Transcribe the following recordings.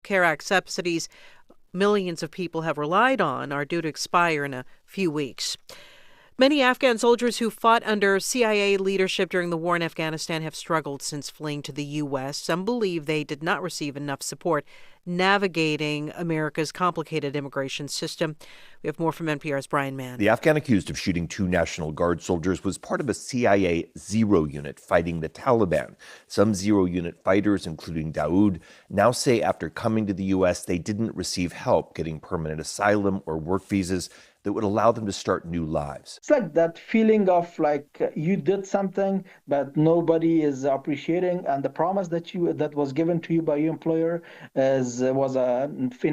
CARE Act subsidies millions of people have relied on are due to expire in a few weeks. Many Afghan soldiers who fought under CIA leadership during the war in Afghanistan have struggled since fleeing to the U.S. Some believe they did not receive enough support navigating America's complicated immigration system. We have more from NPR's Brian Mann. The Afghan accused of shooting 2 National Guard soldiers was part of a CIA Zero unit fighting the Taliban. Some Zero unit fighters, including Daoud, now say after coming to the U.S. they didn't receive help getting permanent asylum or work visas that would allow them to start new lives. It's like that feeling of like you did something, but nobody is appreciating, and the promise that was given to you by your employer was a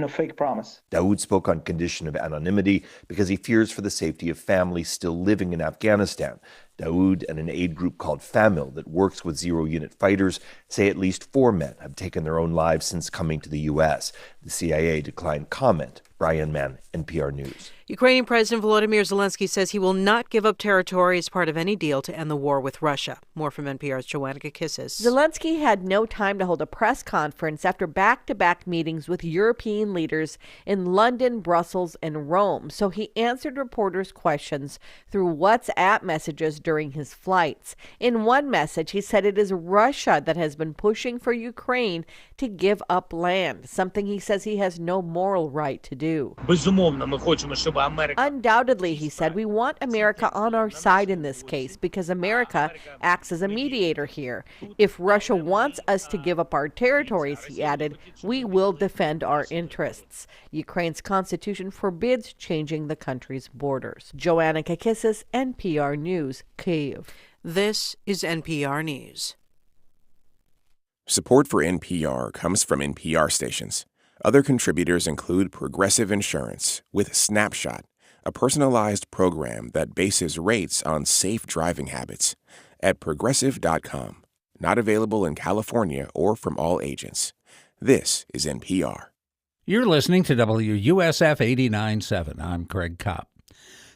fake promise. Daoud spoke on condition of anonymity because he fears for the safety of families still living in Afghanistan. Daoud and an aid group called FAMIL that works with Zero unit fighters say at least 4 men have taken their own lives since coming to the U.S. The CIA declined comment. Brian Mann, NPR News. Ukrainian President Volodymyr Zelensky says he will not give up territory as part of any deal to end the war with Russia. More from NPR's Joanna Kakissis. Zelensky had no time to hold a press conference after back-to-back meetings with European leaders in London, Brussels, and Rome. So he answered reporters' questions through WhatsApp messages during his flights. In one message, he said it is Russia that has been pushing for Ukraine to give up land, something he says he has no moral right to do. Undoubtedly, he said, we want America on our side in this case because America acts as a mediator here. If Russia wants us to give up our territories, he added, we will defend our interests. Ukraine's constitution forbids changing the country's borders. Joanna Kakissis, NPR News, Kyiv. This is NPR News. Support for NPR comes from NPR stations. Other contributors include Progressive Insurance with Snapshot, a personalized program that bases rates on safe driving habits, at Progressive.com. Not available in California or from all agents. This is NPR. You're listening to WUSF 89.7. I'm Craig Kopp.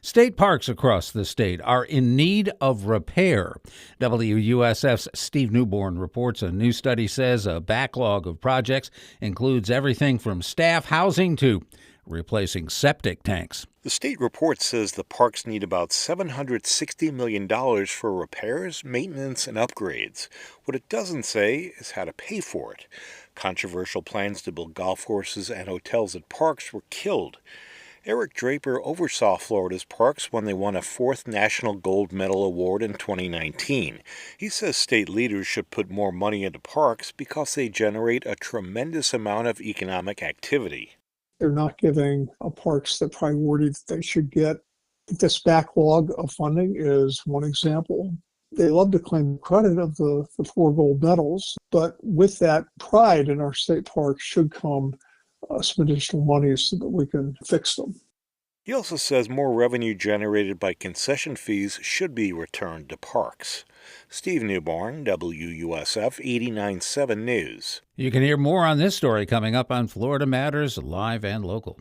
State parks across the state are in need of repair. WUSF's Steve Newborn reports a new study says a backlog of projects includes everything from staff housing to replacing septic tanks. The state report says the parks need about $760 million for repairs, maintenance, and upgrades. What it doesn't say is how to pay for it. Controversial plans to build golf courses and hotels at parks were killed. Eric Draper oversaw Florida's parks when they won a 4th National Gold Medal Award in 2019. He says state leaders should put more money into parks because they generate a tremendous amount of economic activity. They're not giving parks the priority that they should get. This backlog of funding is one example. They love to claim credit of the 4 gold medals, but with that pride in our state parks should come some additional money so that we can fix them. He also says more revenue generated by concession fees should be returned to parks. Steve Newborn, WUSF 89.7 News. You can hear more on this story coming up on Florida Matters, live and local.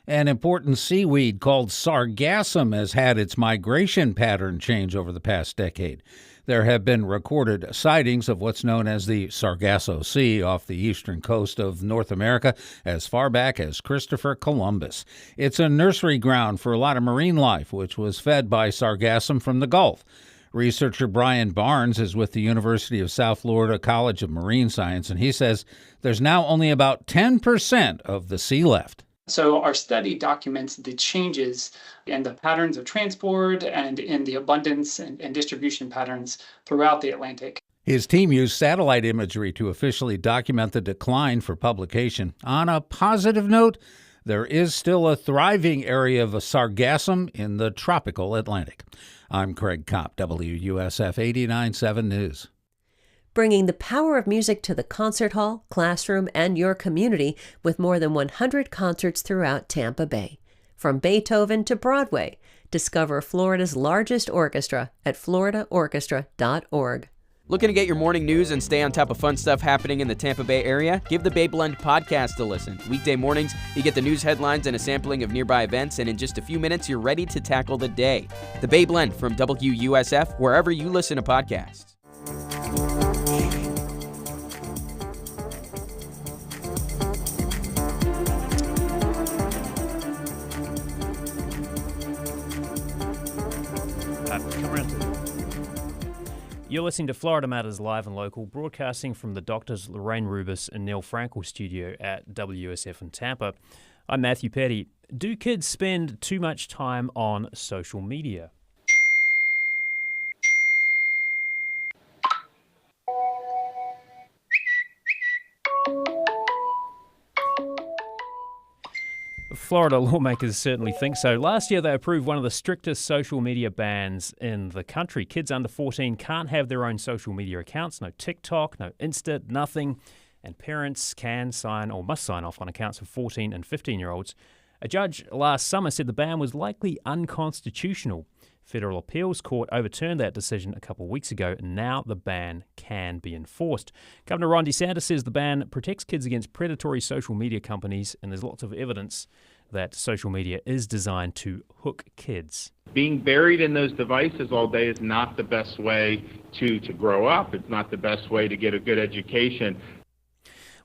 An important seaweed called sargassum has had its migration pattern change over the past decade. There have been recorded sightings of what's known as the Sargasso Sea off the eastern coast of North America as far back as Christopher Columbus. It's a nursery ground for a lot of marine life, which was fed by sargassum from the Gulf. Researcher Brian Barnes is with the University of South Florida College of Marine Science, and he says there's now only about 10% of the sea left. So our study documents the changes in the patterns of transport and in the abundance and distribution patterns throughout the Atlantic. His team used satellite imagery to officially document the decline for publication. On a positive note, there is still a thriving area of sargassum in the tropical Atlantic. I'm Craig Kopp, WUSF 89.7 News. Bringing the power of music to the concert hall, classroom, and your community with more than 100 concerts throughout Tampa Bay. From Beethoven to Broadway, discover Florida's largest orchestra at floridaorchestra.org. Looking to get your morning news and stay on top of fun stuff happening in the Tampa Bay area? Give the Bay Blend podcast a listen. Weekday mornings, you get the news headlines and a sampling of nearby events, and in just a few minutes, you're ready to tackle the day. The Bay Blend from WUSF, wherever you listen to podcasts. You're listening to Florida Matters Live and Local, broadcasting from the doctors Lorraine Rubis and Neil Frankel studio at WUSF in Tampa. I'm Matthew Petty. Do kids spend too much time on social media? Florida lawmakers certainly think so. Last year, they approved one of the strictest social media bans in the country. Kids under 14 can't have their own social media accounts, no TikTok, no Insta, nothing. And parents can sign or must sign off on accounts for 14 and 15-year-olds. A judge last summer said the ban was likely unconstitutional. Federal Appeals Court overturned that decision a couple of weeks ago, and now the ban can be enforced. Governor Ron DeSantis says the ban protects kids against predatory social media companies, and there's lots of evidence that social media is designed to hook kids. Being buried in those devices all day is not the best way to grow up. It's not the best way to get a good education.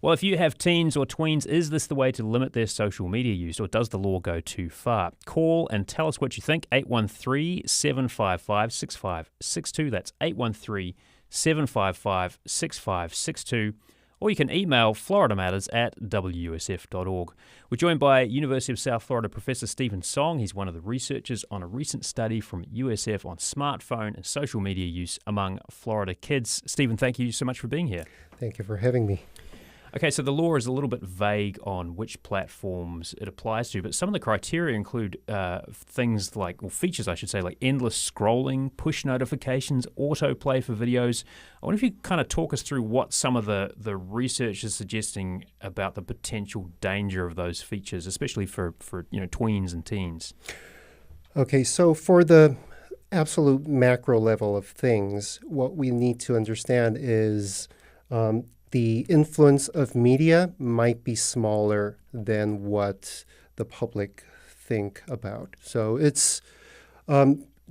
Well, if you have teens or tweens, is this the way to limit their social media use, or does the law go too far? Call and tell us what you think. 813-755-6562. That's 813-755-6562. Or you can email FloridaMatters@WUSF.org. We're joined by University of South Florida Professor Stephen Song. He's one of the researchers on a recent study from USF on smartphone and social media use among Florida kids. Stephen, thank you so much for being here. Thank you for having me. Okay, so the law is a little bit vague on which platforms it applies to, but some of the criteria include things like, or features I should say, like endless scrolling, push notifications, autoplay for videos. I wonder if you kind of talk us through what some of the research is suggesting about the potential danger of those features, especially for tweens and teens. Okay, so for the absolute macro level of things, what we need to understand is the influence of media might be smaller than what the public think about. So it's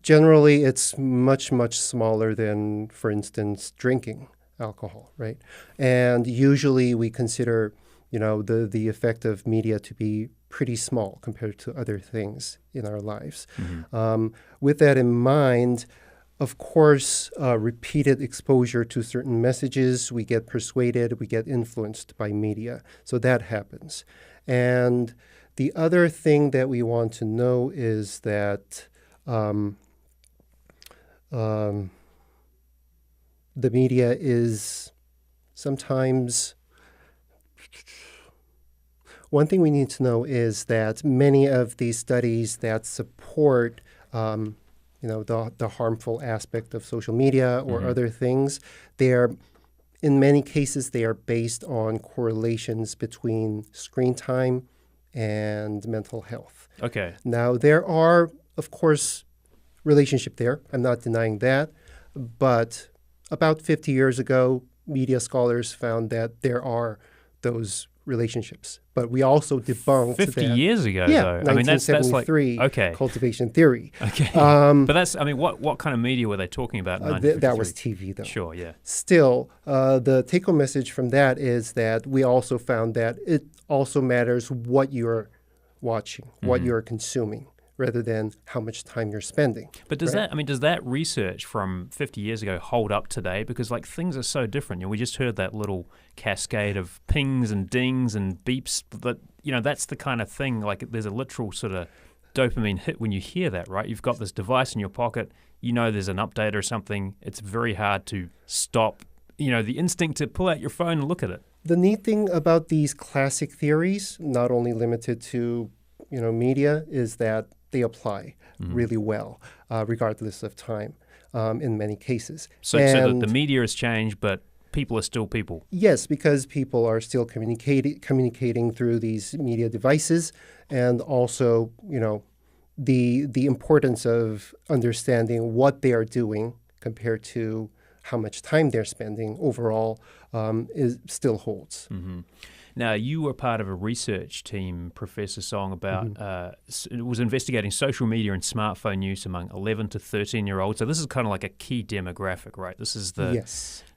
generally it's much, much smaller than, for instance, drinking alcohol, right? And usually we consider, the effect of media to be pretty small compared to other things in our lives. Mm-hmm. With that in mind, of course, repeated exposure to certain messages, we get persuaded, we get influenced by media. So that happens. And the other thing that we want to know is that the media is sometimes... One thing we need to know is that many of these studies that support the harmful aspect of social media or mm-hmm. other things, in many cases, they are based on correlations between screen time and mental health. Okay. Now, there are, of course, relationship there. I'm not denying that. But about 50 years ago, media scholars found that there are those relationships. But we also debunked 50 that. years ago, yeah, though. 1973 okay. cultivation theory. Okay. But what kind of media were they talking about in 1953? That was TV, though. Sure, yeah. Still, the take-home message from that is that we also found that it also matters what you're watching, mm-hmm. what you're consuming, rather than how much time you're spending. But does that research from 50 years ago hold up today? Because things are so different. We just heard that little cascade of pings and dings and beeps. That that's the kind of thing. There's a literal sort of dopamine hit when you hear that, right? You've got this device in your pocket. There's an update or something. It's very hard to stop. The instinct to pull out your phone and look at it. The neat thing about these classic theories, not only limited to media, is that they apply really well, regardless of time, in many cases. So the media has changed, but people are still people. Yes, because people are still communicating through these media devices, and also, the importance of understanding what they are doing compared to how much time they're spending overall still holds. Mm-hmm. Now, you were part of a research team, Professor Song, about it was investigating social media and smartphone use among 11 to 13-year-olds. So this is kind of like a key demographic, right? This is the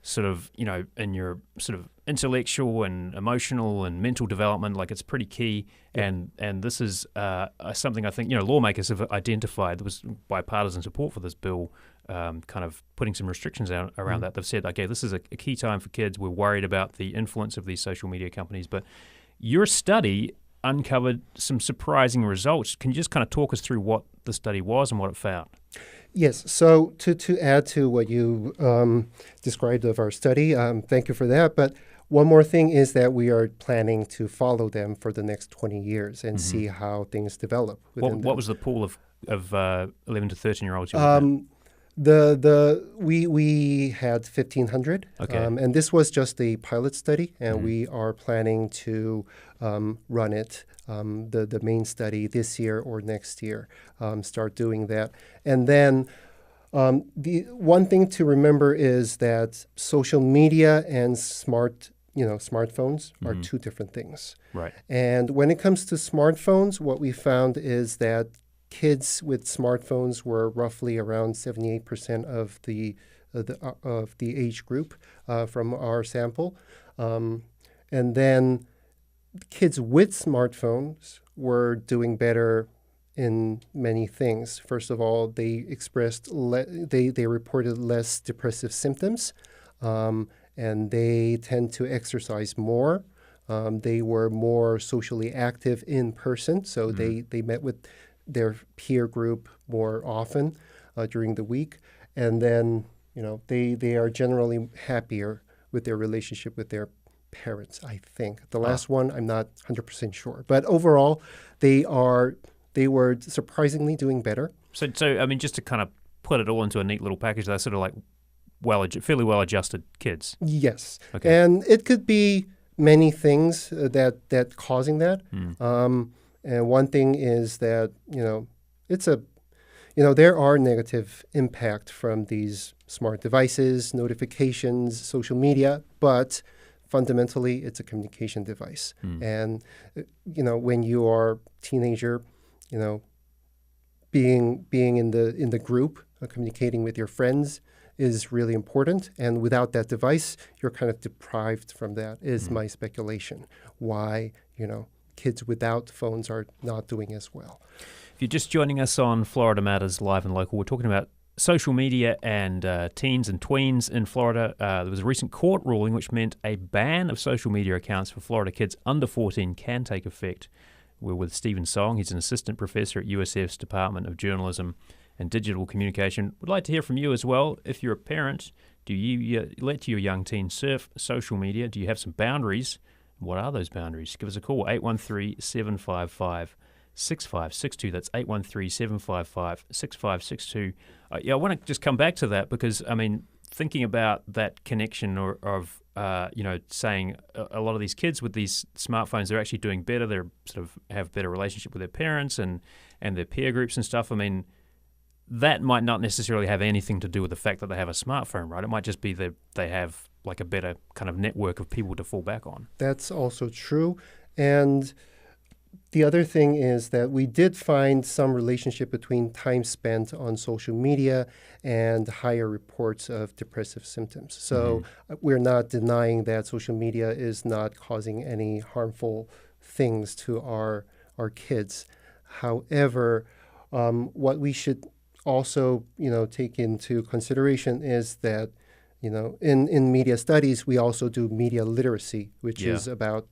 sort of, in your sort of intellectual and emotional and mental development, it's pretty key. Yeah. And this is something I think, lawmakers have identified. There was bipartisan support for this bill kind of putting some restrictions around that. They've said, okay, this is a key time for kids. We're worried about the influence of these social media companies. But your study uncovered some surprising results. Can you just kind of talk us through what the study was and what it found? Yes. So to add to what you described of our study, thank you for that. But one more thing is that we are planning to follow them for the next 20 years and see how things develop. What was the pool of 11 to 13-year-olds? We had 1,500, and this was just a pilot study, and we are planning to run it, the main study this year or next year, start doing that. And then the one thing to remember is that social media and smartphones are two different things. Right. And when it comes to smartphones, what we found is that kids with smartphones were roughly around 78% of the age group from our sample, and then kids with smartphones were doing better in many things. First of all, they expressed they reported less depressive symptoms, and they tend to exercise more. They were more socially active in person, so they met with their peer group more often during the week, and then they are generally happier with their relationship with their parents. I think the last one I'm not 100% sure, but overall they were surprisingly doing better. So I mean, just to kind of put it all into a neat little package, they're sort of like fairly well-adjusted kids. Yes, okay. And it could be many things that causing that. And one thing is that, there are negative impact from these smart devices, notifications, social media, but fundamentally it's a communication device. And, when you are a teenager, being in the group, communicating with your friends is really important. And without that device, you're kind of deprived from that, is my speculation. Why, kids without phones are not doing as well. If you're just joining us on Florida Matters Live and Local, we're talking about social media and teens and tweens in Florida. There was a recent court ruling which meant a ban of social media accounts for Florida kids under 14 can take effect. We're with Stephen Song. He's an assistant professor at USF's Department of Journalism and Digital Communication. We'd like to hear from you as well. If you're a parent, do you let your young teen surf social media? Do you have some boundaries? What are those boundaries? Give us a call, 813-755-6562. That's 813-755-6562. I want to just come back to that because, I mean, thinking about that connection of saying a lot of these kids with these smartphones, they're actually doing better. They're sort of have better relationship with their parents and their peer groups and stuff. I mean, that might not necessarily have anything to do with the fact that they have a smartphone, right? It might just be that they have like a better kind of network of people to fall back on. That's also true. And the other thing is that we did find some relationship between time spent on social media and higher reports of depressive symptoms. So we're not denying that social media is not causing any harmful things to our kids. However, what we should also, take into consideration is that, in media studies, we also do media literacy, which is about,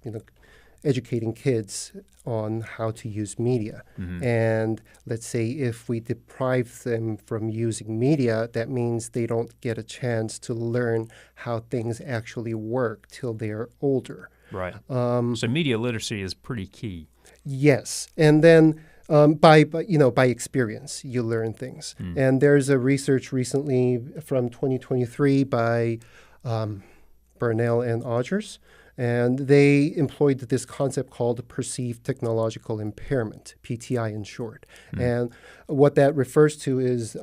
educating kids on how to use media. And let's say if we deprive them from using media, that means they don't get a chance to learn how things actually work till they're older. Right. So media literacy is pretty key. Yes. And then by experience, you learn things. And there's a research recently from 2023 by Burnell and Odgers, and they employed this concept called perceived technological impairment, PTI in short. And what that refers to is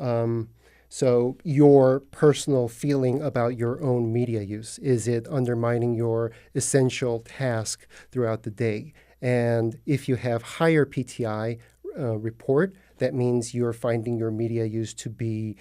so your personal feeling about your own media use. Is it undermining your essential task throughout the day? And if you have higher PTI report, that means you're finding your media use to be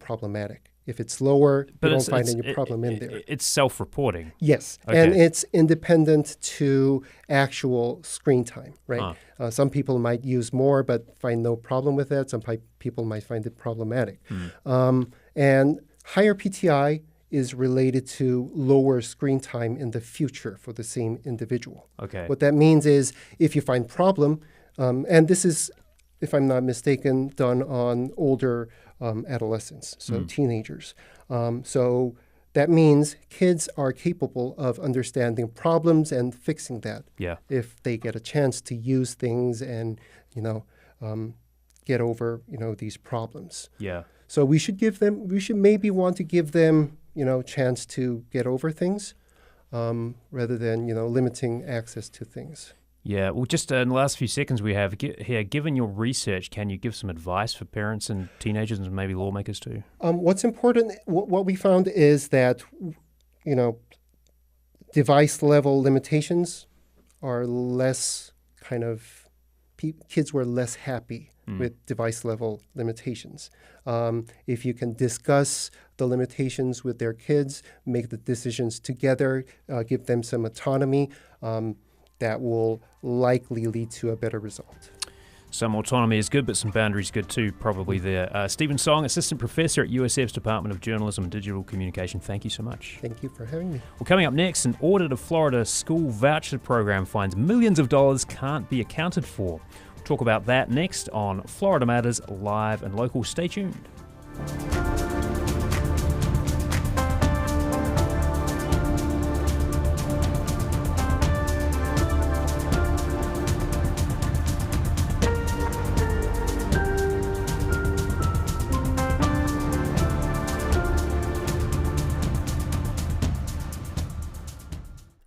problematic. If it's lower, But you don't find any problem in there. It's self-reporting. Yes, Okay. and it's independent to actual screen time, right? Some people might use more but find no problem with that. Some people might find it problematic. And higher PTI is related to lower screen time in the future for the same individual. Okay. What that means is if you find problem, and this is, if I'm not mistaken, done on older adolescents, so teenagers. So that means kids are capable of understanding problems and fixing that. Yeah. If they get a chance to use things and, get over, these problems. Yeah. So we should maybe want to give them, chance to get over things rather than, limiting access to things. Yeah, well, just in the last few seconds we have here, given your research, can you give some advice for parents and teenagers and maybe lawmakers too? What's important, what we found is that, device level limitations are less kids were less happy with device level limitations. If you can discuss the limitations with their kids, make the decisions together, give them some autonomy, that will likely lead to a better result. Some autonomy is good, but some boundaries good too, probably there. Stephen Song, Assistant Professor at USF's Department of Journalism and Digital Communication. Thank you so much. Thank you for having me. Well, coming up next, an audit of Florida school voucher program finds millions of dollars can't be accounted for. We'll talk about that next on Florida Matters Live and Local. Stay tuned.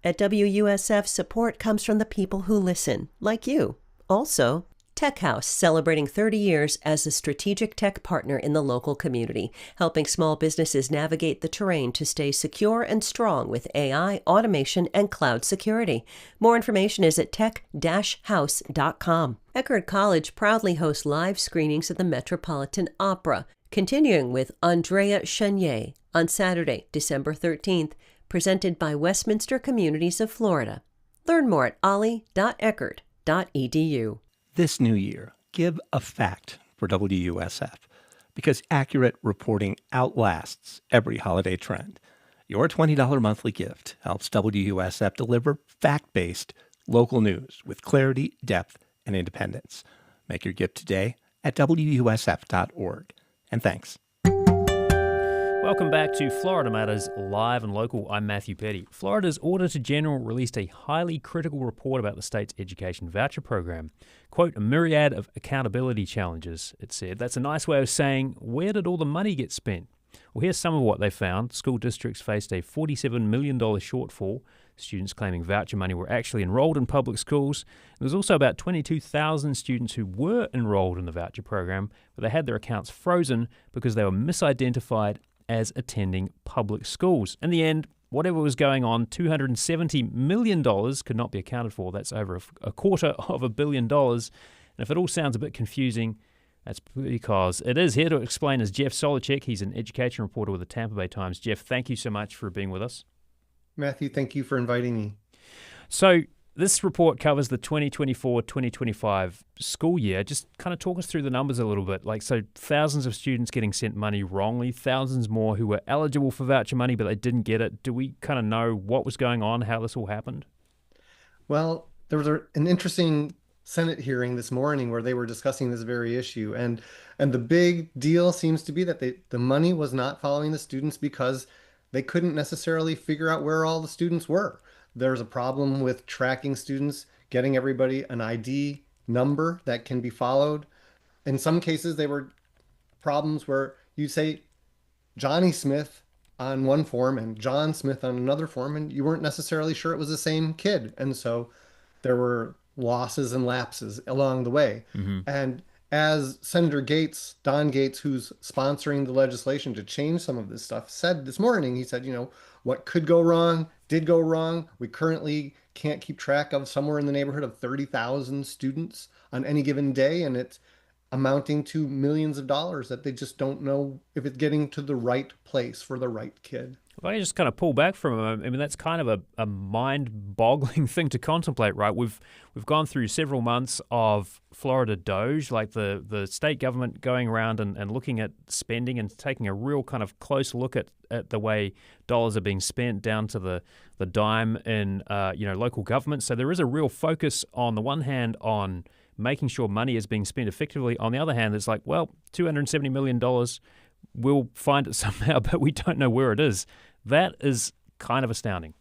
At WUSF, support comes from the people who listen, like you. Also, Tech House, celebrating 30 years as a strategic tech partner in the local community, helping small businesses navigate the terrain to stay secure and strong with AI, automation, and cloud security. More information is at tech-house.com. Eckerd College proudly hosts live screenings at the Metropolitan Opera, continuing with Andrea Chenier on Saturday, December 13th, presented by Westminster Communities of Florida. Learn more at ollie.eckerd.edu. This new year, give a fact for WUSF, because accurate reporting outlasts every holiday trend. Your $20 monthly gift helps WUSF deliver fact-based local news with clarity, depth, and independence. Make your gift today at WUSF.org. And thanks. Welcome back to Florida Matters Live and Local. I'm Matthew Petty. Florida's Auditor General released a highly critical report about the state's education voucher program. Quote, a myriad of accountability challenges, it said. That's a nice way of saying, where did all the money get spent? Well, here's some of what they found. School districts faced a $47 million shortfall. Students claiming voucher money were actually enrolled in public schools. There was also about 22,000 students who were enrolled in the voucher program, but they had their accounts frozen because they were misidentified as attending public schools. In the end, whatever was going on, $270 million could not be accounted for. That's over $250 million. And if it all sounds a bit confusing, that's because it is. Here to explain is Jeff Solacek. He's an education reporter with the Tampa Bay Times. Jeff, thank you so much for being with us. Matthew, thank you for inviting me. So this report covers the 2024-2025 school year. Just kind of talk us through the numbers a little bit. So thousands of students getting sent money wrongly, thousands more who were eligible for voucher money, but they didn't get it. Do we kind of know what was going on, how this all happened? Well, there was an interesting Senate hearing this morning where they were discussing this very issue. And the big deal seems to be that the money was not following the students because they couldn't necessarily figure out where all the students were. There's a problem with tracking students, getting everybody an ID number that can be followed. In some cases, there were problems where you say Johnny Smith on one form and John Smith on another form, and you weren't necessarily sure it was the same kid. And so there were losses and lapses along the way. Mm-hmm. And as Senator Gates, Don Gates, who's sponsoring the legislation to change some of this stuff, said this morning, he said, what could go wrong did go wrong. We currently can't keep track of somewhere in the neighborhood of 30,000 students on any given day. And amounting to millions of dollars that they just don't know if it's getting to the right place for the right kid. If I just kind of pull back from it, I mean, that's kind of a mind-boggling thing to contemplate, right? We've gone through several months of Florida Doge, like the state government going around and looking at spending and taking a real kind of close look at the way dollars are being spent down to the dime in local government. So there is a real focus on the one hand on making sure money is being spent effectively. On the other hand, it's like, well, $270 million, we'll find it somehow, but we don't know where it is. That is kind of astounding.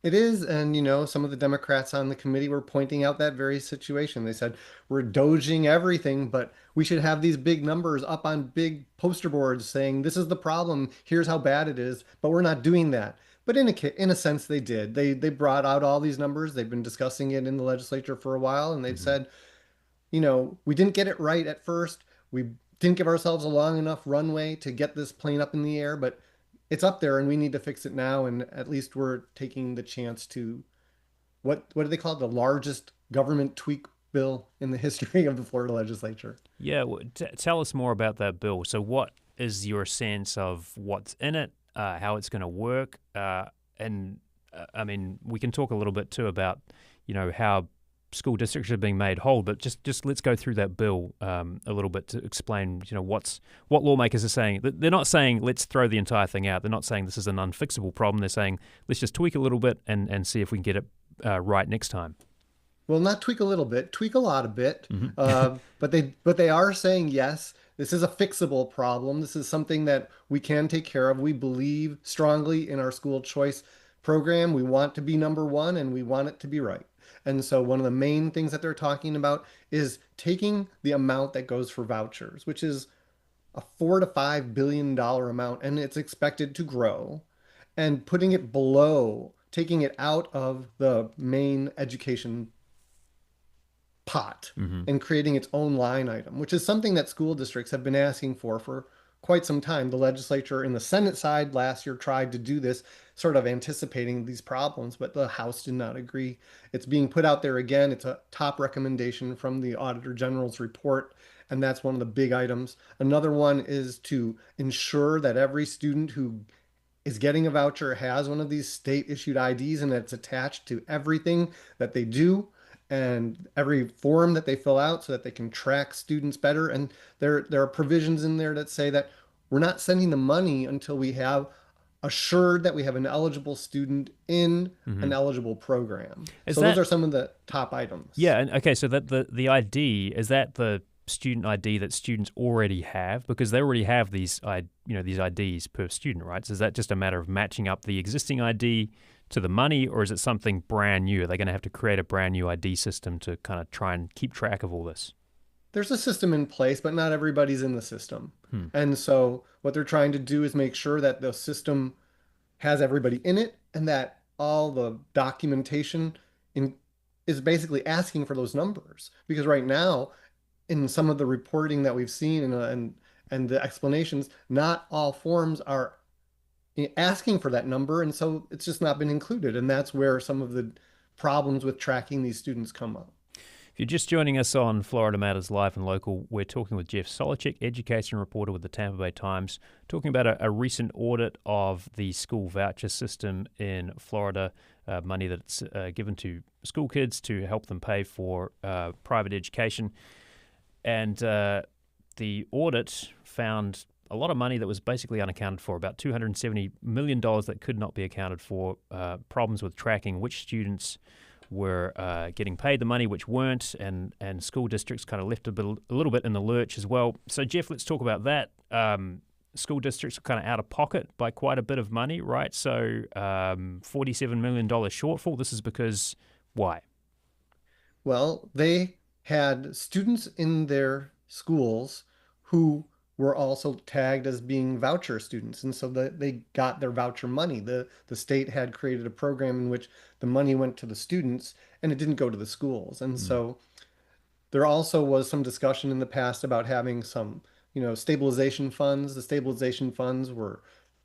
It is, and some of the Democrats on the committee were pointing out that very situation. They said, we're doging everything, but we should have these big numbers up on big poster boards saying, this is the problem, here's how bad it is, but we're not doing that. But in a sense, they did. They brought out all these numbers. They've been discussing it in the legislature for a while, and they've said, we didn't get it right at first. We didn't give ourselves a long enough runway to get this plane up in the air, but it's up there and we need to fix it now. And at least we're taking the chance to, what do they call it? The largest government tweak bill in the history of the Florida legislature. Yeah, well, tell us more about that bill. So what is your sense of what's in it, how it's going to work? I mean, we can talk a little bit too about, how school districts are being made whole, but just let's go through that bill a little bit to explain, what lawmakers are saying. They're not saying let's throw the entire thing out. They're not saying this is an unfixable problem. They're saying let's just tweak a little bit and see if we can get it right next time. Well, not tweak a little bit, tweak a lot of bit. But they are saying, yes, this is a fixable problem. This is something that we can take care of. We believe strongly in our school choice program. We want to be number one and we want it to be right. And so one of the main things that they're talking about is taking the amount that goes for vouchers, which is a $4 to $5 billion amount, and it's expected to grow, and putting it below, taking it out of the main education pot and creating its own line item, which is something that school districts have been asking for quite some time. The legislature in the Senate side last year tried to do this, sort of anticipating these problems, but the House did not agree. It's being put out there again. It's a top recommendation from the Auditor General's report, and that's one of the big items. Another one is to ensure that every student who is getting a voucher has one of these state-issued IDs, and it's attached to everything that they do and every form that they fill out so that they can track students better. And there are provisions in there that say that we're not sending the money until we have assured that we have an eligible student in an eligible program. Those are some of the top items. Yeah, and okay, so that the ID, is that the student ID that students already have? Because they already have these IDs per student, right? So is that just a matter of matching up the existing ID to the money, or is it something brand new? Are they going to have to create a brand new ID system to kind of try and keep track of all this? There's a system in place, but not everybody's in the system. And so what they're trying to do is make sure that the system has everybody in it and that all the documentation is basically asking for those numbers. Because right now, in some of the reporting that we've seen and the explanations, not all forms are asking for that number, and so it's just not been included. And that's where some of the problems with tracking these students come up. If you're just joining us on Florida Matters Live and Local, we're talking with Jeff Solowczyk, education reporter with the Tampa Bay Times, talking about a recent audit of the school voucher system in Florida, money that's given to school kids to help them pay for private education. And the audit found a lot of money that was basically unaccounted for, about $270 million that could not be accounted for, problems with tracking which students were getting paid the money, which weren't, and school districts kind of left a little bit in the lurch as well. So, Jeff, let's talk about that. School districts are kind of out of pocket by quite a bit of money, right? So, $47 million shortfall. This is because why? Well, they had students in their schools who were also tagged as being voucher students. And so they got their voucher money. The state had created a program in which the money went to the students and it didn't go to the schools. And so there also was some discussion in the past about having some, stabilization funds. The stabilization funds were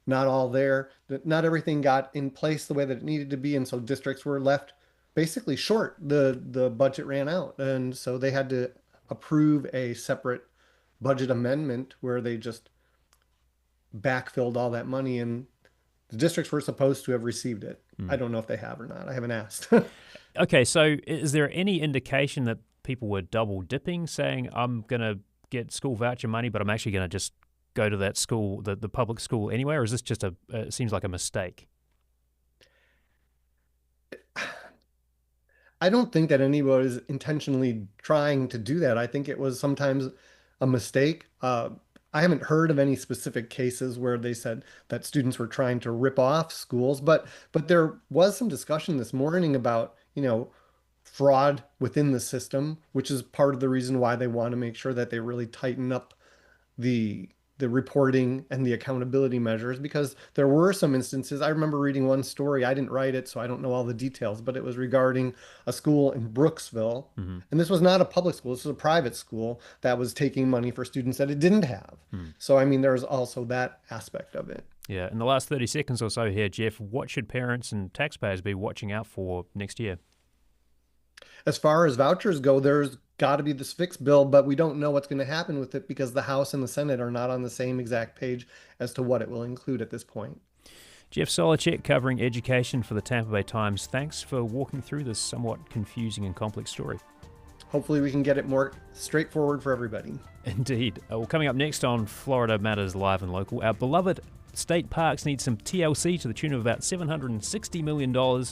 not all there. Not everything got in place the way that it needed to be. And so districts were left basically short. The budget ran out. And so they had to approve a separate budget amendment where they just backfilled all that money, and the districts were supposed to have received it. I don't know if they have or not. I haven't asked. Okay, so is there any indication that people were double dipping, saying, I'm going to get school voucher money, but I'm actually going to just go to that school, the public school anyway, or is this just it seems like a mistake? I don't think that anyone is intentionally trying to do that. I think it was sometimes a mistake. I haven't heard of any specific cases where they said that students were trying to rip off schools, but there was some discussion this morning about, fraud within the system, which is part of the reason why they want to make sure that they really tighten up the reporting and the accountability measures, because there were some instances. I remember reading one story. I didn't write it, so I don't know all the details, but it was regarding a school in Brooksville. And this was not a public school. This was a private school that was taking money for students that it didn't have. So, I mean, there's also that aspect of it. Yeah. In the last 30 seconds or so here, Jeff, what should parents and taxpayers be watching out for next year? As far as vouchers go, there's got to be this fixed bill, but we don't know what's going to happen with it because the House and the Senate are not on the same exact page as to what it will include at this point. Jeff Solacek, covering education for the Tampa Bay Times. Thanks for walking through this somewhat confusing and complex story. Hopefully we can get it more straightforward for everybody. Indeed. Well, coming up next on Florida Matters Live and Local, our beloved state parks need some TLC to the tune of about $760 million. Do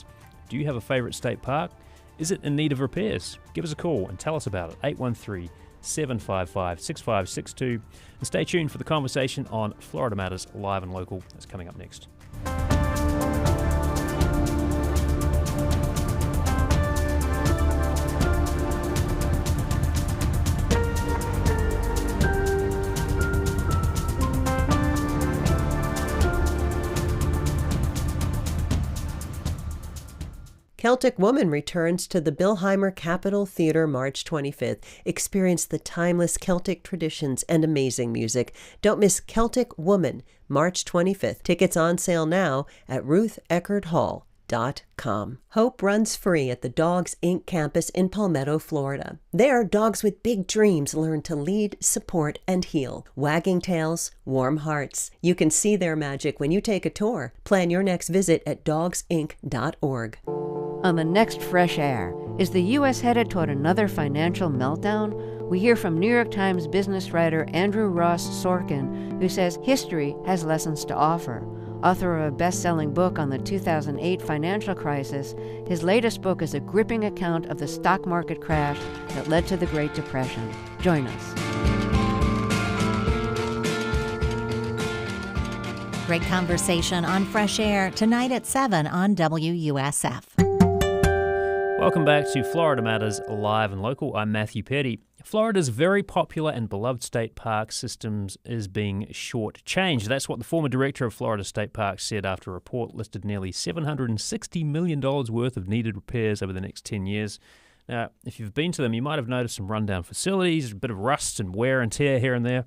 you have a favorite state park? Is it in need of repairs? Give us a call and tell us about it. 813-755-6562. And stay tuned for the conversation on Florida Matters Live and Local. That's coming up next. Celtic Woman returns to the Billheimer Capitol Theater March 25th. Experience the timeless Celtic traditions and amazing music. Don't miss Celtic Woman, March 25th. Tickets on sale now at rutheckerdhall.com. Hope runs free at the Dogs Inc. campus in Palmetto, Florida. There, dogs with big dreams learn to lead, support, and heal. Wagging tails, warm hearts. You can see their magic when you take a tour. Plan your next visit at dogsinc.org. On the next Fresh Air, is the U.S. headed toward another financial meltdown? We hear from New York Times business writer Andrew Ross Sorkin, who says history has lessons to offer. Author of a best-selling book on the 2008 financial crisis, his latest book is a gripping account of the stock market crash that led to the Great Depression. Join us. Great conversation on Fresh Air tonight at 7 on WUSF. Welcome back to Florida Matters Live and Local. I'm Matthew Petty. Florida's very popular and beloved state park systems is being short-changed. That's what the former director of Florida State Parks said after a report listed nearly $760 million worth of needed repairs over the next 10 years. Now, if you've been to them, you might have noticed some rundown facilities, a bit of rust and wear and tear here and there.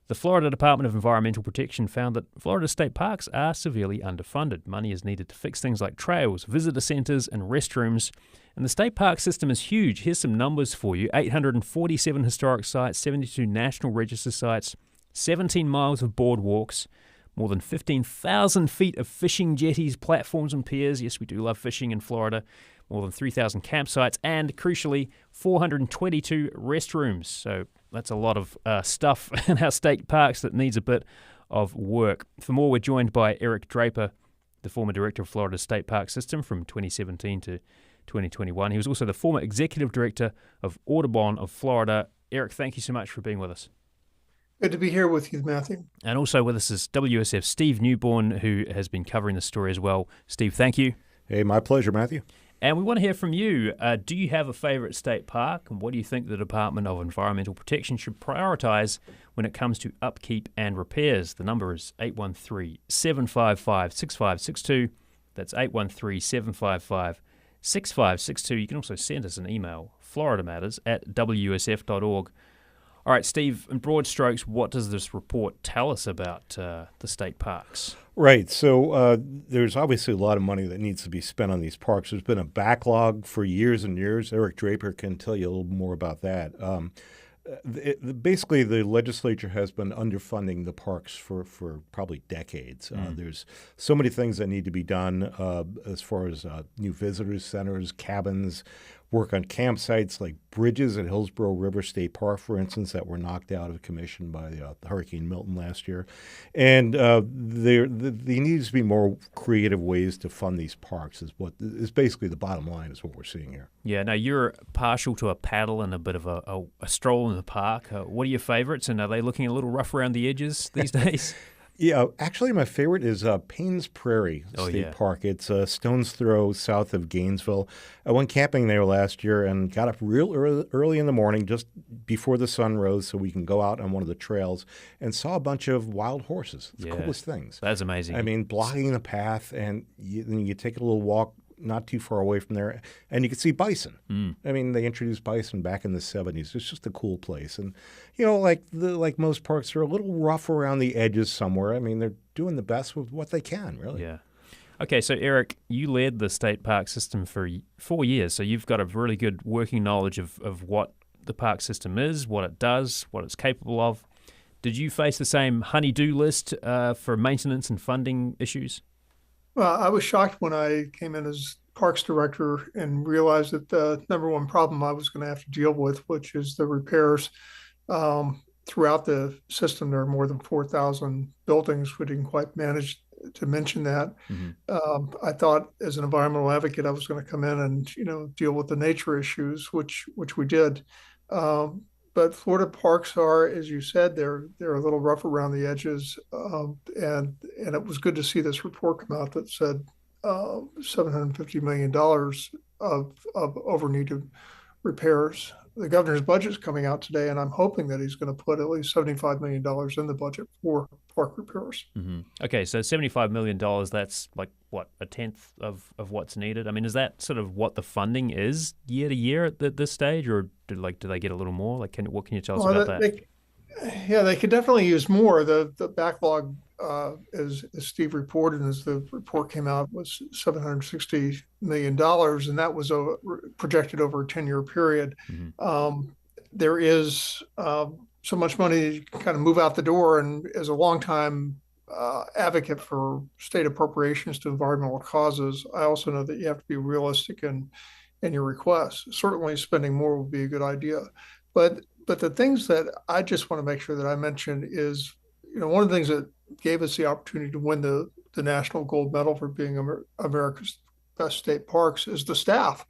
The Florida Department of Environmental Protection found that Florida state parks are severely underfunded. Money is needed to fix things like trails, visitor centers, and restrooms. And the state park system is huge. Here's some numbers for you. 847 historic sites, 72 National Register sites, 17 miles of boardwalks, more than 15,000 feet of fishing jetties, platforms, and piers. Yes, we do love fishing in Florida. More than 3,000 campsites, and crucially, 422 restrooms. So that's a lot of stuff in our state parks that needs a bit of work. For more, we're joined by Eric Draper, the former director of Florida State Park System from 2017 to 2021. He was also the former executive director of Audubon of Florida. Eric, thank you so much for being with us. Good to be here with you, Matthew. And also with us is WSF Steve Newborn, who has been covering the story as well. Steve, thank you. Hey, my pleasure, Matthew. And we want to hear from you. Do you have a favorite state park? And what do you think the Department of Environmental Protection should prioritize when it comes to upkeep and repairs? The number is 813-755-6562. That's 813-755-6562. You can also send us an email, floridamatters@wusf.org. All right, Steve, in broad strokes, what does this report tell us about the state parks? Right. So there's obviously a lot of money that needs to be spent on these parks. There's been a backlog for years and years. Eric Draper can tell you a little more about that. Basically, the legislature has been underfunding the parks for probably decades. There's so many things that need to be done as far as new visitors centers, cabins, work on campsites like bridges at Hillsborough River State Park, for instance, that were knocked out of commission by Hurricane Milton last year. And there needs to be more creative ways to fund these parks is basically the bottom line is what we're seeing here. Yeah, now you're partial to a paddle and a bit of a stroll in the park. What are your favorites, and are they looking a little rough around the edges these days? Yeah, actually, my favorite is Paynes Prairie State Park. It's a stone's throw south of Gainesville. I went camping there last year and got up real early in the morning, just before the sun rose, so we can go out on one of the trails, and saw a bunch of wild horses. It's the coolest things. That's amazing. I mean, blocking the path, and then you take a little walk not too far away from there, and you can see bison. I mean, they introduced bison back in the 70s. It's just a cool place. And, like most parks, they're a little rough around the edges somewhere. I mean, they're doing the best with what they can, really. Yeah. Okay, so Eric, you led the state park system for 4 years, so you've got a really good working knowledge of what the park system is, what it does, what it's capable of. Did you face the same honey-do list for maintenance and funding issues? Well, I was shocked when I came in as parks director and realized that the number one problem I was going to have to deal with, which is the repairs throughout the system. There are more than 4,000 buildings. We didn't quite manage to mention that. I thought as an environmental advocate, I was going to come in and, deal with the nature issues, which we did. But Florida parks are, as you said, they're a little rough around the edges, and it was good to see this report come out that said $750 million of over needed repairs. The governor's budget is coming out today, and I'm hoping that he's going to put at least $75 million in the budget for park repairs. Okay, so $75 million, that's like, what, a tenth of what's needed? I mean, is that sort of what the funding is year to year at this stage, or do they get a little more? Like, what can you tell us about that? They could definitely use more. The backlog, as Steve reported, as the report came out, was $760 million, and that was projected over a 10-year period. There is so much money to kind of move out the door, and as a longtime advocate for state appropriations to environmental causes, I also know that you have to be realistic in your requests. Certainly spending more would be a good idea. But the things that I just want to make sure that I mention is, one of the things that gave us the opportunity to win the national gold medal for being America's best state parks is the staff.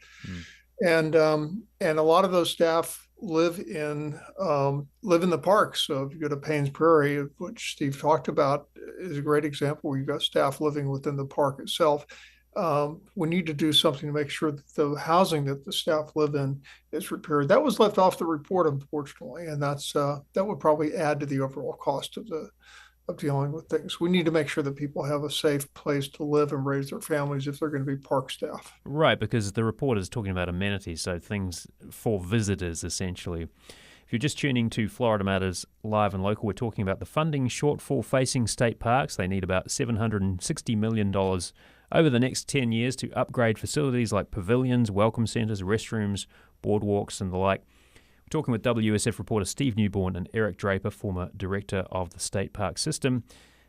And a lot of those staff live in the parks. So if you go to Paynes Prairie, which Steve talked about, is a great example where you've got staff living within the park itself. We need to do something to make sure that the housing that the staff live in is repaired. That was left off the report, unfortunately, and that would probably add to the overall cost of dealing with things. We need to make sure that people have a safe place to live and raise their families if they're going to be park staff. Right, because the report is talking about amenities, so things for visitors, essentially. If you're just tuning to Florida Matters Live and Local, we're talking about the funding shortfall facing state parks. They need about $760 million over the next 10 years to upgrade facilities like pavilions, welcome centres, restrooms, boardwalks, and the like. We're talking with WUSF reporter Steve Newborn and Eric Draper, former director of the state park system.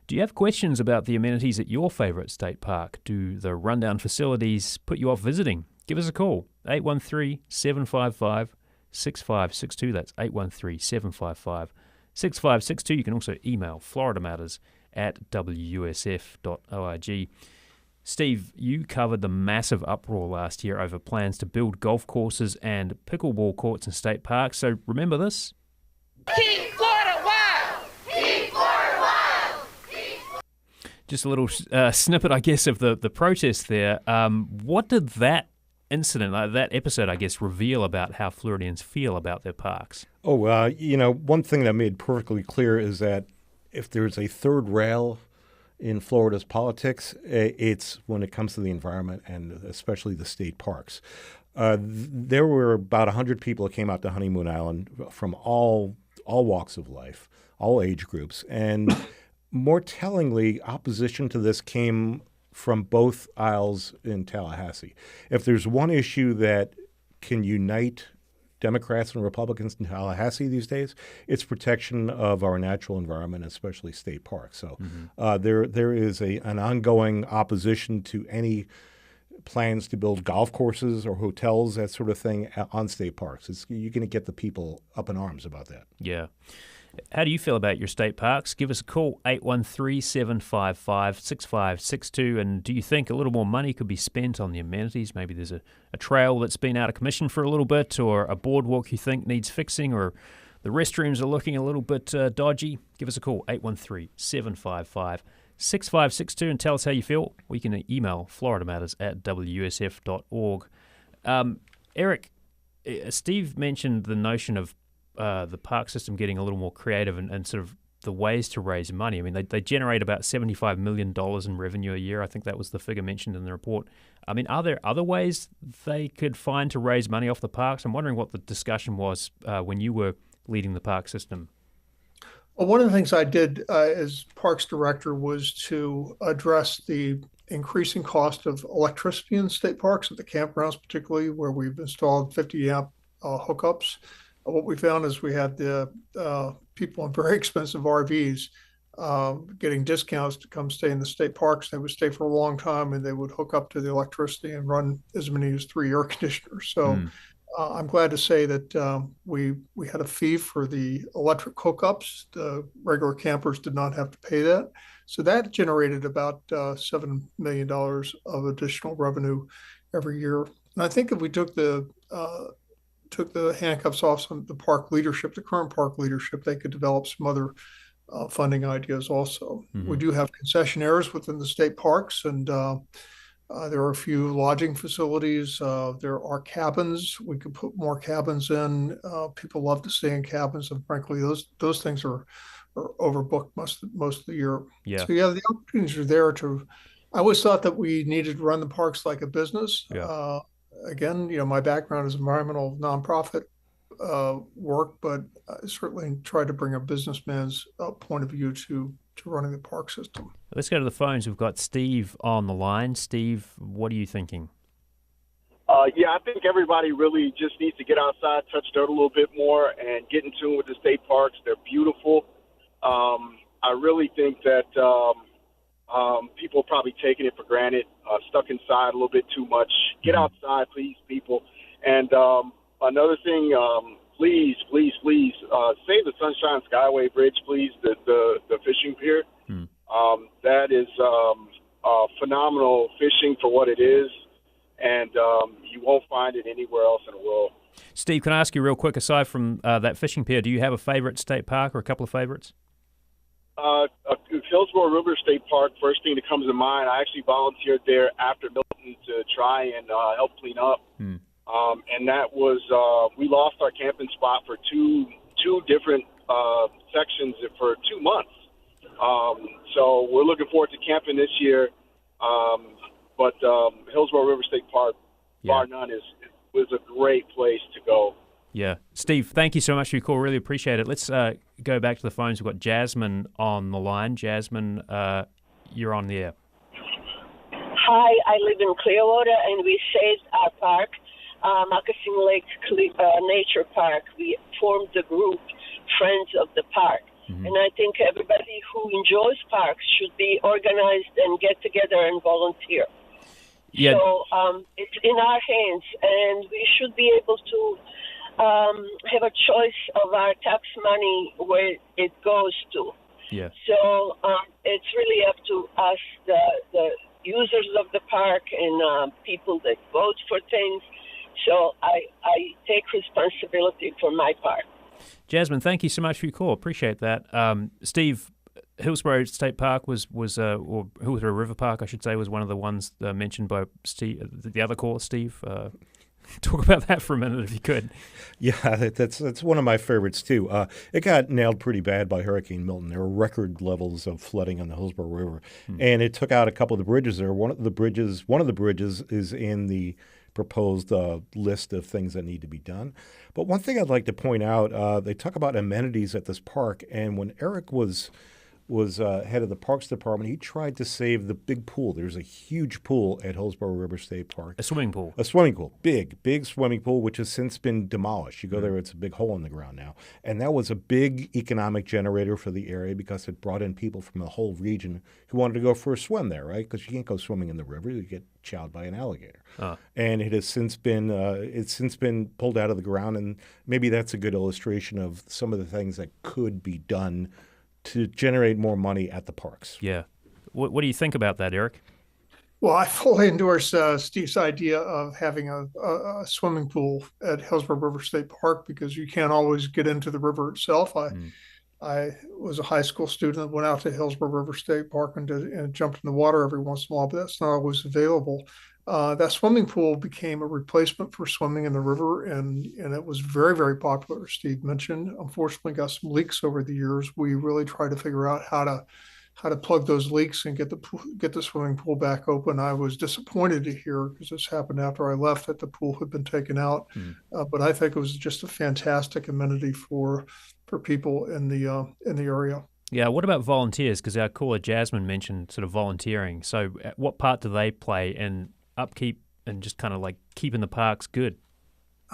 Do you have questions about the amenities at your favourite state park? Do the rundown facilities put you off visiting? Give us a call, 813-755-6562. That's 813-755-6562. You can also email FloridaMatters@WUSF.org. Steve, you covered the massive uproar last year over plans to build golf courses and pickleball courts in state parks. So remember this? Keep Florida wild! Keep Florida wild! Just a little snippet, I guess, of the protest there. What did that incident, that episode, I guess, reveal about how Floridians feel about their parks? One thing that made perfectly clear is that if there's a third rail in Florida's politics, it's when it comes to the environment and especially the state parks. There were about 100 people that came out to Honeymoon Island from all all walks of life, all age groups. And more tellingly, opposition to this came from both aisles in Tallahassee. If there's one issue that can unite Democrats and Republicans in Tallahassee these days, it's protection of our natural environment, especially state parks. So there is an ongoing opposition to any plans to build golf courses or hotels, that sort of thing, on state parks. You're going to get the people up in arms about that. Yeah. How do you feel about your state parks? Give us a call, 813-755-6562. And do you think a little more money could be spent on the amenities? Maybe there's a trail that's been out of commission for a little bit, or a boardwalk you think needs fixing, or the restrooms are looking a little bit dodgy. Give us a call, 813-755-6562, and tell us how you feel. We can email FloridaMatters@WUSF.org. Eric, Steve mentioned the notion of the park system getting a little more creative and sort of the ways to raise money. I mean, they generate about $75 million in revenue a year. I think that was the figure mentioned in the report. I mean, are there other ways they could find to raise money off the parks? I'm wondering what the discussion was when you were leading the park system. Well, one of the things I did as Parks Director was to address the increasing cost of electricity in state parks, at the campgrounds particularly, where we've installed 50-amp hookups. What we found is we had the people in very expensive RVs getting discounts to come stay in the state parks. They would stay for a long time, and they would hook up to the electricity and run as many as 3 air conditioners. So I'm glad to say that we had a fee for the electric hookups. The regular campers did not have to pay that. So that generated about $7 million of additional revenue every year. And I think if we took the handcuffs off some of the park leadership, the current park leadership, they could develop some other funding ideas also. We do have concessionaires within the state parks, and there are a few lodging facilities. There are cabins. We could put more cabins in. People love to stay in cabins, and frankly, those things are overbooked most of the year. Yeah. So yeah, the opportunities are there to. I always thought that we needed to run the parks like a business. Yeah. Again, my background is environmental nonprofit work, but I certainly tried to bring a businessman's point of view to running the park system. Let's go to the phones. We've got Steve on the line. Steve, what are you thinking? Yeah, I think everybody really just needs to get outside, touch dirt a little bit more, and get in tune with the state parks. They're beautiful. I really think that people are probably taking it for granted, stuck inside a little bit too much. Get outside, please, people. And another thing, please, save the Sunshine Skyway Bridge, please, the fishing pier. That is phenomenal fishing for what it is, and you won't find it anywhere else in the world. Steve, can I ask you real quick, aside from that fishing pier, do you have a favorite state park or a couple of favorites? Hillsborough River State Park, first thing that comes to mind. I actually volunteered there after Milton to try and help clean up. And that was, we lost our camping spot for two different sections for 2 months. So we're looking forward to camping this year. But Hillsborough River State Park, bar none, was a great place to go. Yeah. Steve, thank you so much for your call. Really appreciate it. Let's go back to the phones. We've got Jasmine on the line. Jasmine, you're on the air. Hi, I live in Clearwater, and we saved our park, Moccasin Lake Nature Park. We formed the group Friends of the Park. And I think everybody who enjoys parks should be organized and get together and volunteer. Yeah. So it's in our hands, and we should be able to have a choice of our tax money where it goes to. Yeah. So it's really up to us, the users of the park, and people that vote for things. So I take responsibility for my part. Jasmine, thank you so much for your call. Appreciate that. Steve, Hillsborough State Park or Hillsborough River Park, I should say, was one of the ones mentioned by Steve, the other caller, Steve. Talk about that for a minute, if you could. Yeah, that's one of my favorites too. It got nailed pretty bad by Hurricane Milton. There were record levels of flooding on the Hillsborough River, and it took out a couple of the bridges there. One of the bridges is in the proposed list of things that need to be done. But one thing I'd like to point out, they talk about amenities at this park, and when Eric was head of the Parks Department, he tried to save the big pool. There's a huge pool at Hillsborough River State Park. A swimming pool. A swimming pool. Big swimming pool, which has since been demolished. You go there, it's a big hole in the ground now. And that was a big economic generator for the area because it brought in people from the whole region who wanted to go for a swim there, right? Because you can't go swimming in the river. You get chowed by an alligator. And it has since been pulled out of the ground, and maybe that's a good illustration of some of the things that could be done to generate more money at the parks. Yeah. What do you think about that, Eric? Well, I fully endorse Steve's idea of having a swimming pool at Hillsborough River State Park because you can't always get into the river itself. I was a high school student that went out to Hillsborough River State Park and jumped in the water every once in a while, but that's not always available. That swimming pool became a replacement for swimming in the river, and it was very, very popular, as Steve mentioned. Unfortunately, got some leaks over the years. We really tried to figure out how to plug those leaks and get the swimming pool back open. I was disappointed to hear, because this happened after I left, that the pool had been taken out. But I think it was just a fantastic amenity for people in the area. Yeah, what about volunteers? Because our caller Jasmine mentioned sort of volunteering. So what part do they play in upkeep and just kind of like keeping the parks good?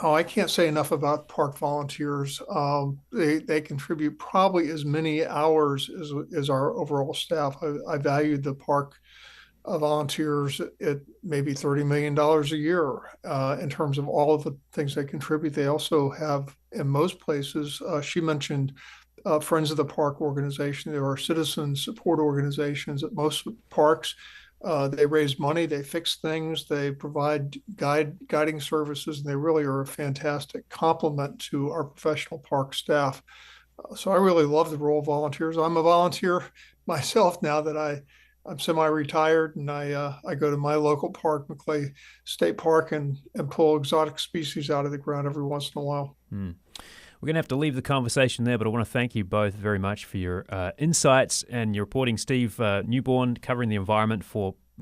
Oh, I can't say enough about park volunteers. They contribute probably as many hours as our overall staff. I valued the park volunteers at maybe $30 million a year in terms of all of the things they contribute. They also have, in most places, she mentioned Friends of the Park organization. There are citizen support organizations at most parks. They raise money, they fix things, they provide guiding services, and they really are a fantastic complement to our professional park staff. So I really love the role of volunteers. I'm a volunteer myself now that I'm semi-retired, and I go to my local park, Maclay State Park, and pull exotic species out of the ground every once in a while. We're going to have to leave the conversation there, but I want to thank you both very much for your insights and your reporting. Steve Newborn, covering the environment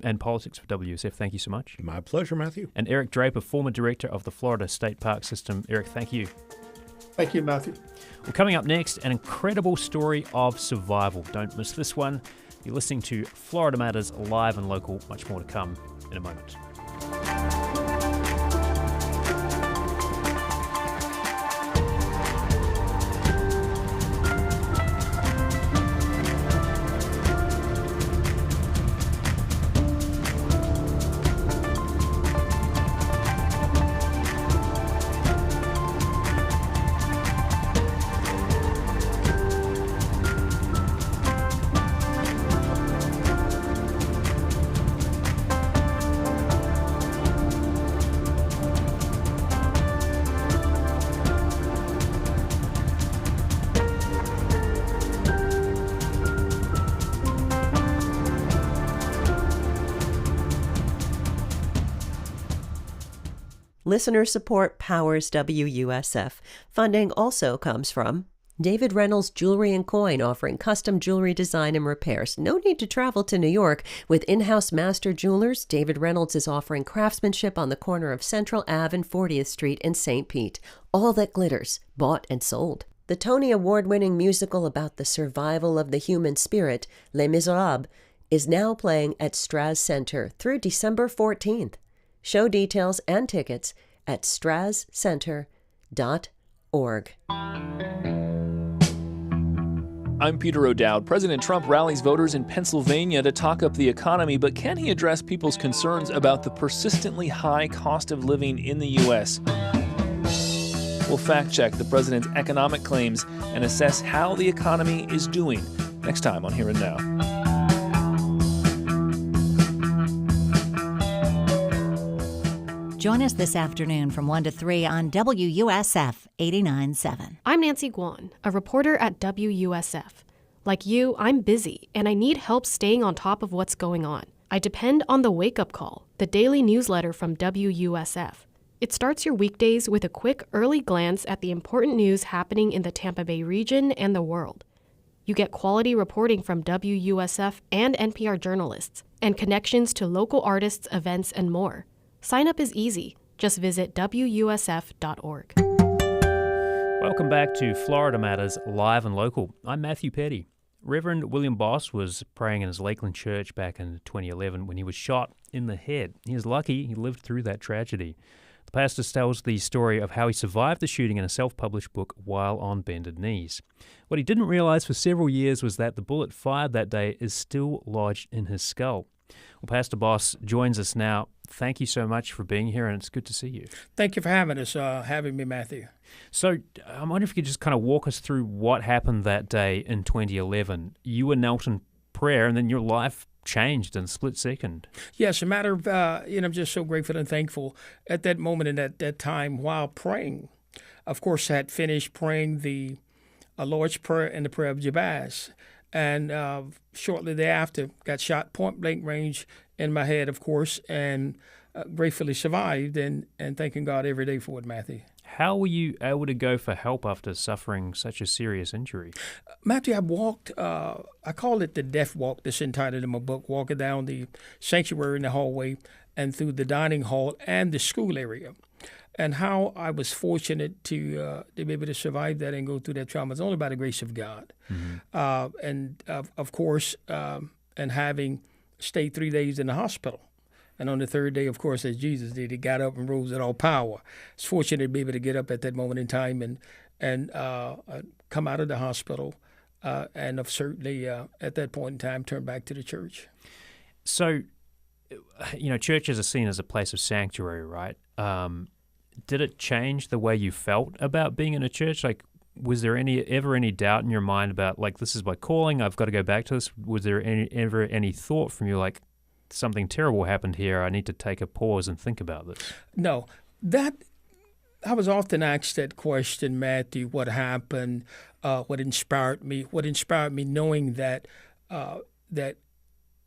and politics for WUSF. Thank you so much. My pleasure, Matthew. And Eric Draper, former director of the Florida State Park System. Eric, thank you. Thank you, Matthew. Well, coming up next, an incredible story of survival. Don't miss this one. You're listening to Florida Matters live and local. Much more to come in a moment. Listener support powers WUSF. Funding also comes from David Reynolds Jewelry and Coin, offering custom jewelry design and repairs. No need to travel to New York. With in-house master jewelers, David Reynolds is offering craftsmanship on the corner of Central Ave and 40th Street in St. Pete. All that glitters, bought and sold. The Tony Award-winning musical about the survival of the human spirit, Les Miserables, is now playing at Straz Center through December 14th. Show details and tickets at strazcenter.org. I'm Peter O'Dowd. President Trump rallies voters in Pennsylvania to talk up the economy, but can he address people's concerns about the persistently high cost of living in the U.S.? We'll fact-check the president's economic claims and assess how the economy is doing next time on Here and Now. Join us this afternoon from 1 to 3 on WUSF 89.7. I'm Nancy Guan, a reporter at WUSF. Like you, I'm busy, and I need help staying on top of what's going on. I depend on the Wake Up Call, the daily newsletter from WUSF. It starts your weekdays with a quick early glance at the important news happening in the Tampa Bay region and the world. You get quality reporting from WUSF and NPR journalists, and connections to local artists, events, and more. Sign up is easy. Just visit WUSF.org. Welcome back to Florida Matters Live and Local. I'm Matthew Petty. Reverend William Boss was praying in his Lakeland church back in 2011 when he was shot in the head. He was lucky he lived through that tragedy. The pastor tells the story of how he survived the shooting in a self-published book while on bended knees. What he didn't realize for several years was that the bullet fired that day is still lodged in his skull. Well, Pastor Boss joins us now. Thank you so much for being here, and it's good to see you. Thank you for having me, Matthew. So I wonder if you could just kind of walk us through what happened that day in 2011. You were knelt in prayer, and then your life changed in a split second. Yes, a matter of, I'm just so grateful and thankful at that moment and at that time while praying. Of course, I had finished praying the Lord's Prayer and the prayer of Jabez. And shortly thereafter, got shot point blank range in my head, of course, and gratefully survived and thanking God every day for it, Matthew. How were you able to go for help after suffering such a serious injury? Matthew, I walked, I call it the death walk, that's entitled in my book, walking down the sanctuary in the hallway and through the dining hall and the school area. And how I was fortunate to be able to survive that and go through that trauma is only by the grace of God. Mm-hmm. Of course, and having stayed 3 days in the hospital. And on the third day, of course, as Jesus did, he got up and rose in all power. It's fortunate to be able to get up at that moment in time and come out of the hospital and have certainly, at that point in time, turned back to the church. So, churches are seen as a place of sanctuary, right? Did it change the way you felt about being in a church? Like, was there ever any doubt in your mind about, like, this is my calling, I've got to go back to this? Was there ever any thought from you, like, something terrible happened here, I need to take a pause and think about this? No. I was often asked that question, Matthew, what happened, what inspired me knowing that that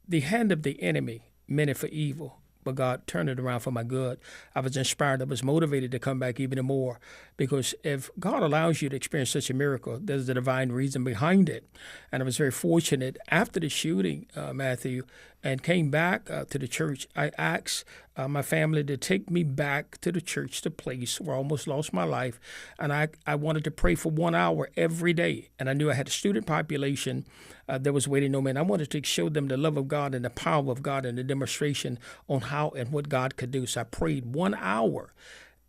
the hand of the enemy meant it for evil, but God turned it around for my good. I was inspired. I was motivated to come back even more, because if God allows you to experience such a miracle, there's a divine reason behind it. And I was very fortunate after the shooting, Matthew, and came back to the church. I asked my family to take me back to the church, the place where I almost lost my life. And I wanted to pray for 1 hour every day. And I knew I had a student population that was waiting on me. And I wanted to show them the love of God and the power of God and the demonstration on how and what God could do. So I prayed 1 hour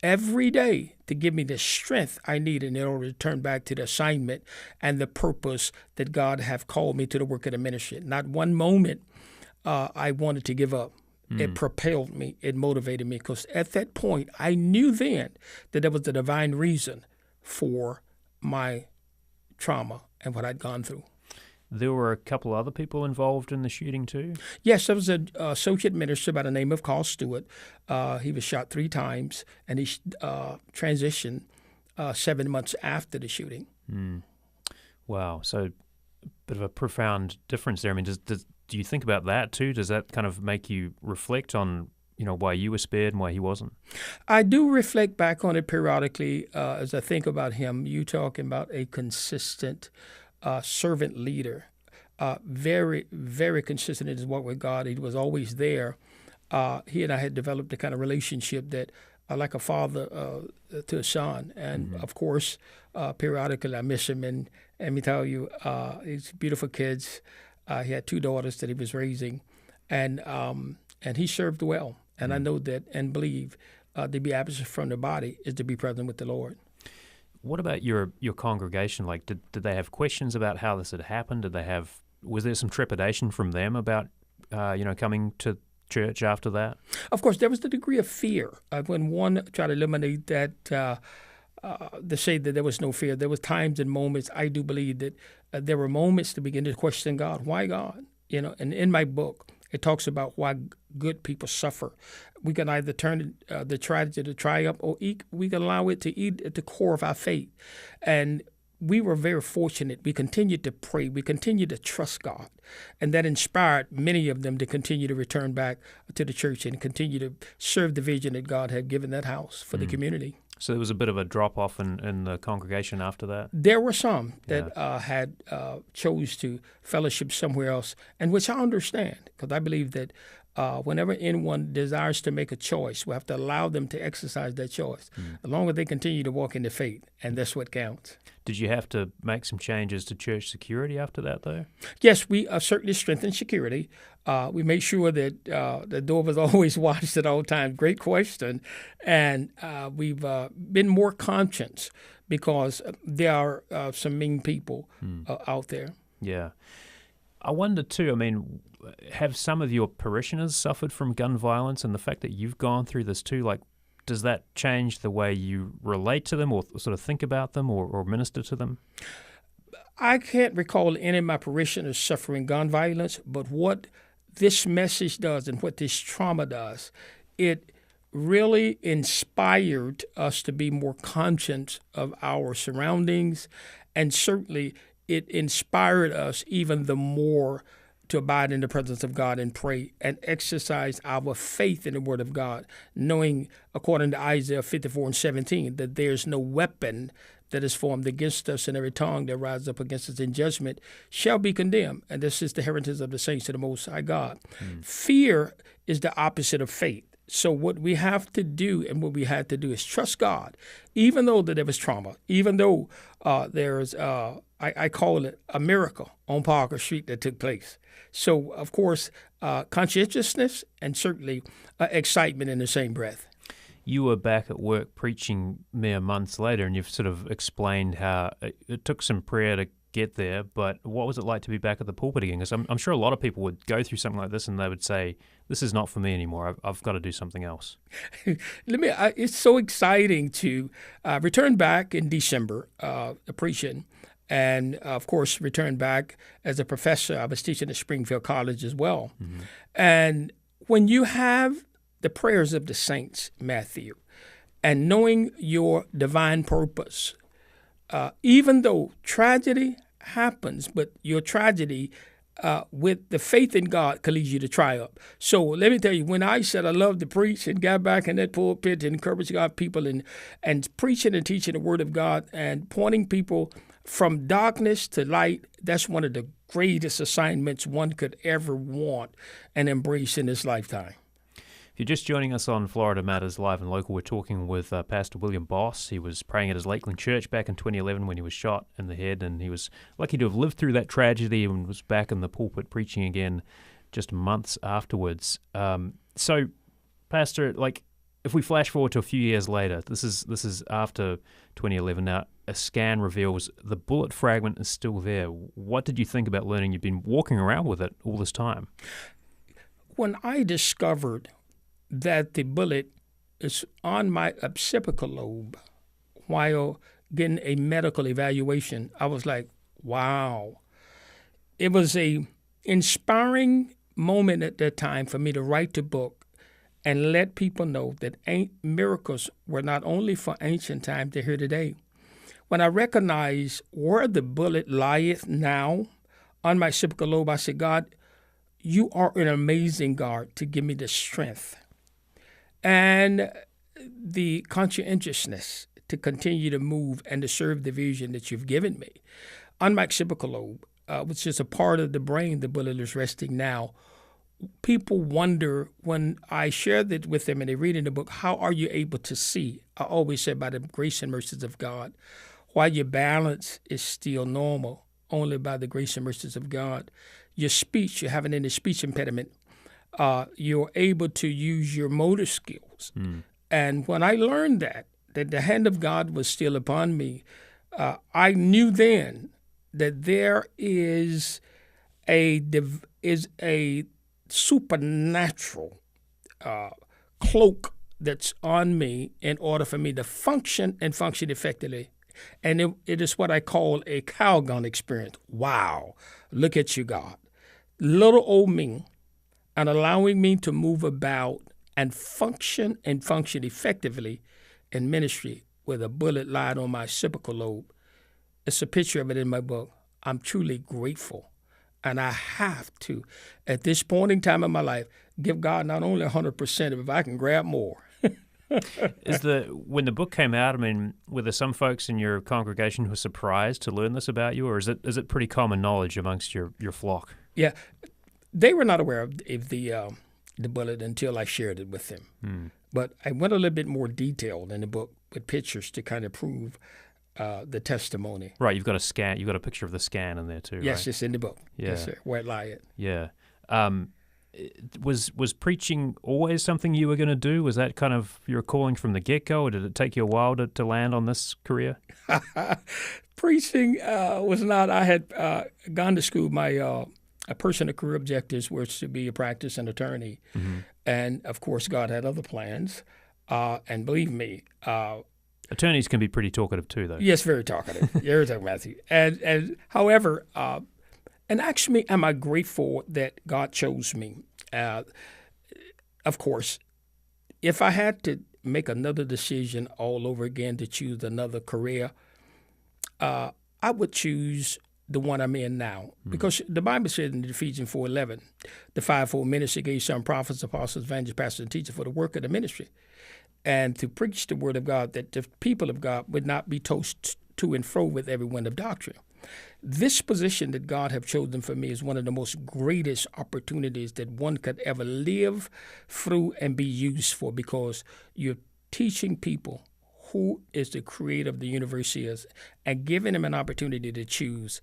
every day to give me the strength I needed in order to turn back to the assignment and the purpose that God have called me to the work of the ministry. Not one moment I wanted to give up. It propelled me. It motivated me, because at that point, I knew then that there was a divine reason for my trauma and what I'd gone through. There were a couple other people involved in the shooting too? Yes, there was an associate minister by the name of Carl Stewart. He was shot 3 times, and he transitioned 7 months after the shooting. Wow. So a bit of a profound difference there. I mean, do you think about that too? Does that kind of make you reflect on, why you were spared and why he wasn't? I do reflect back on it periodically as I think about him. You talking about a consistent servant leader, very, very consistent in his work with God. He was always there. He and I had developed a kind of relationship that, like a father to a son. And of course, periodically I miss him. And let me tell you, he's beautiful kids. He had 2 daughters that he was raising, and he served well. And I know that and believe to be absent from the body is to be present with the Lord. What about your congregation? Like, did they have questions about how this had happened? Was there some trepidation from them about, coming to church after that? Of course, there was the degree of fear. When one tried to eliminate that, to say that there was no fear, there was times and moments, I do believe that there were moments to begin to question God. Why God? And in my book, it talks about why good people suffer. We can either turn the tragedy to triumph, or we can allow it to eat at the core of our faith. And we were very fortunate. We continued to pray. We continued to trust God. And that inspired many of them to continue to return back to the church and continue to serve the vision that God had given that house for the community. So there was a bit of a drop-off in the congregation after that? There were some that had chose to fellowship somewhere else, and which I understand, because I believe that whenever anyone desires to make a choice, we have to allow them to exercise that choice, as long as they continue to walk in the faith, and that's what counts. Did you have to make some changes to church security after that, though? Yes, we certainly strengthened security. We made sure that the door was always watched at all times. Great question. And we've been more conscious because there are some mean people out there. Yeah. I wonder, too, I mean, have some of your parishioners suffered from gun violence, and the fact that you've gone through this, too, like, does that change the way you relate to them or sort of think about them or minister to them? I can't recall any of my parishioners suffering gun violence, but what this message does and what this trauma does, it really inspired us to be more conscious of our surroundings, and certainly it inspired us even the more to abide in the presence of God and pray and exercise our faith in the Word of God, knowing, according to Isaiah 54:17, that there's no weapon that is formed against us, and every tongue that rises up against us in judgment shall be condemned. And this is the heritage of the saints of the Most High God. Fear is the opposite of faith. So what we have to do and what we had to do is trust God, even though that there was trauma, even though there's, I call it a miracle on Parker Street that took place. So, of course, conscientiousness and certainly excitement in the same breath. You were back at work preaching mere months later, and you've sort of explained how it took some prayer to get there, but what was it like to be back at the pulpit again? Because I'm sure a lot of people would go through something like this and they would say, this is not for me anymore. I've got to do something else. It's so exciting to return back in December preaching, and, of course, return back as a professor. I was teaching at Springfield College as well. And when you have the prayers of the saints, Matthew, and knowing your divine purpose, even though tragedy happens, but your tragedy with the faith in God can lead you to triumph. So let me tell you, when I said I love to preach and got back in that pulpit to encourage God people and preaching and teaching the Word of God and pointing people from darkness to light, that's one of the greatest assignments one could ever want and embrace in this lifetime. If you're just joining us on Florida Matters Live and Local, we're talking with Pastor William Boss. He was praying at his Lakeland church back in 2011 when he was shot in the head, and he was lucky to have lived through that tragedy and was back in the pulpit preaching again just months afterwards. So, Pastor, like, if we flash forward to a few years later, this is after 2011 now, a scan reveals the bullet fragment is still there. What did you think about learning you've been walking around with it all this time? When I discovered that the bullet is on my occipital lobe while getting a medical evaluation, I was like, wow. It was a inspiring moment at that time for me to write the book and let people know that miracles were not only for ancient times, they're here today. When I recognized where the bullet lieth now on my occipital lobe, I said, God, you are an amazing God to give me the strength and the conscientiousness to continue to move and to serve the vision that you've given me. On my occipital lobe, which is a part of the brain the bullet is resting now, people wonder when I share that with them and they read in the book, how are you able to see? I always say by the grace and mercies of God. While your balance is still normal, only by the grace and mercies of God. Your speech, you have any speech impediment, you're able to use your motor skills. And when I learned that the hand of God was still upon me, I knew then that there is a supernatural cloak that's on me in order for me to function and function effectively. And it is what I call a Calgon experience. Wow, look at you, God. Little old me, and allowing me to move about and function effectively in ministry with a bullet lied on my occipital lobe. It's a picture of it in my book. I'm truly grateful. And I have to, at this point in time in my life, give God not only 100%, but if I can grab more. When the book came out, I mean, were there some folks in your congregation who were surprised to learn this about you, or is it pretty common knowledge amongst your flock? Yeah, they were not aware of the the bullet until I shared it with them. But I went a little bit more detailed in the book with pictures to kind of prove the testimony. Right, you've got a scan. You've got a picture of the scan in there too. Yes, right? it's in the book. Yeah. Yes, sir. Where I lie it. Yeah. Was preaching always something you were going to do? Was that kind of your calling from the get-go, or did it take you a while to land on this career? Preaching was not. I had gone to school. My personal career objectives were to be a practicing attorney. And, of course, God had other plans. And believe me, attorneys can be pretty talkative too, though. Yes, very talkative. Very talkative, Matthew. And however, and actually, am I grateful that God chose me? Of course, if I had to make another decision all over again to choose another career, I would choose the one I'm in now. Because the Bible says in Ephesians 4:11, the fivefold ministry gave some prophets, apostles, evangelists, pastors, and teachers for the work of the ministry, and to preach the word of God, that the people of God would not be tossed to and fro with every wind of doctrine. This position that God have chosen for me is one of the most greatest opportunities that one could ever live through and be used for, because you're teaching people who is the creator of the universe is and giving them an opportunity to choose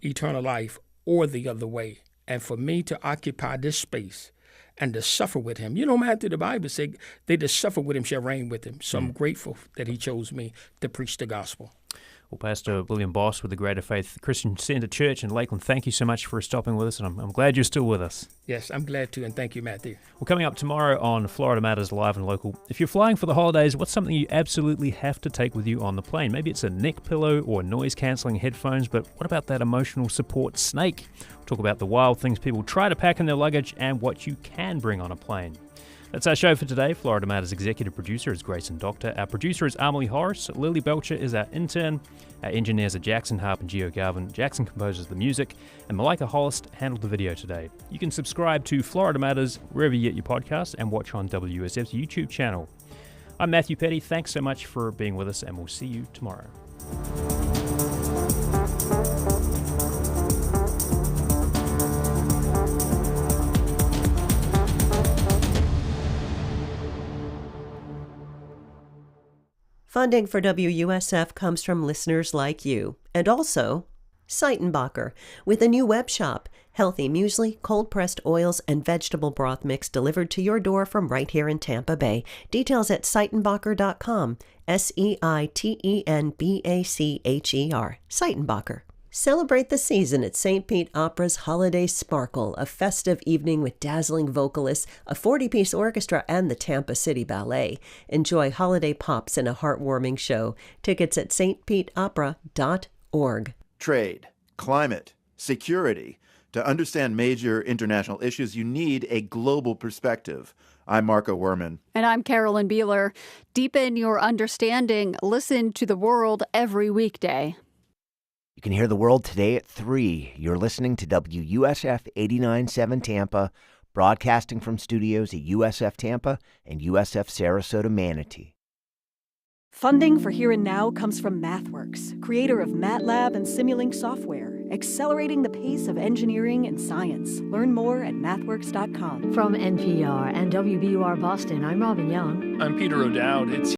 eternal life or the other way. And for me to occupy this space and to suffer with him. You know, Matthew, the Bible says they that suffer with him shall reign with him. So I'm grateful that he chose me to preach the gospel. Well, Pastor William Boss with the Greater Faith Christian Center Church in Lakeland, thank you so much for stopping with us, and I'm glad you're still with us. Yes, I'm glad to, and thank you, Matthew. Well, coming up tomorrow on Florida Matters Live and Local, if you're flying for the holidays, what's something you absolutely have to take with you on the plane? Maybe it's a neck pillow or noise-cancelling headphones, but what about that emotional support snake? We'll talk about the wild things people try to pack in their luggage and what you can bring on a plane. That's our show for today. Florida Matters executive producer is Grayson Doctor. Our producer is Amelie Horace. Lily Belcher is our intern. Our engineers are Jackson Harp and Gio Garvin. Jackson composes the music, and Malika Hollis handled the video today. You can subscribe to Florida Matters wherever you get your podcasts and watch on WUSF's YouTube channel. I'm Matthew Petty. Thanks so much for being with us, and we'll see you tomorrow. Funding for WUSF comes from listeners like you, and also Seitenbacher, with a new web shop, healthy muesli, cold-pressed oils, and vegetable broth mix delivered to your door from right here in Tampa Bay. Details at Seitenbacher.com, Seitenbacher, Seitenbacher. Celebrate the season at St. Pete Opera's Holiday Sparkle, a festive evening with dazzling vocalists, a 40-piece orchestra, and the Tampa City Ballet. Enjoy holiday pops and a heartwarming show. Tickets at stpetopera.org. Trade, climate, security. To understand major international issues, you need a global perspective. I'm Marco Werman. And I'm Carolyn Beeler. Deepen your understanding. Listen to the world every weekday. You can hear the world today at 3. You're listening to WUSF 89.7 Tampa, broadcasting from studios at USF Tampa and USF Sarasota Manatee. Funding for Here and Now comes from MathWorks, creator of MATLAB and Simulink software, accelerating the pace of engineering and science. Learn more at mathworks.com. From NPR and WBUR Boston, I'm Robin Young. I'm Peter O'Dowd. It's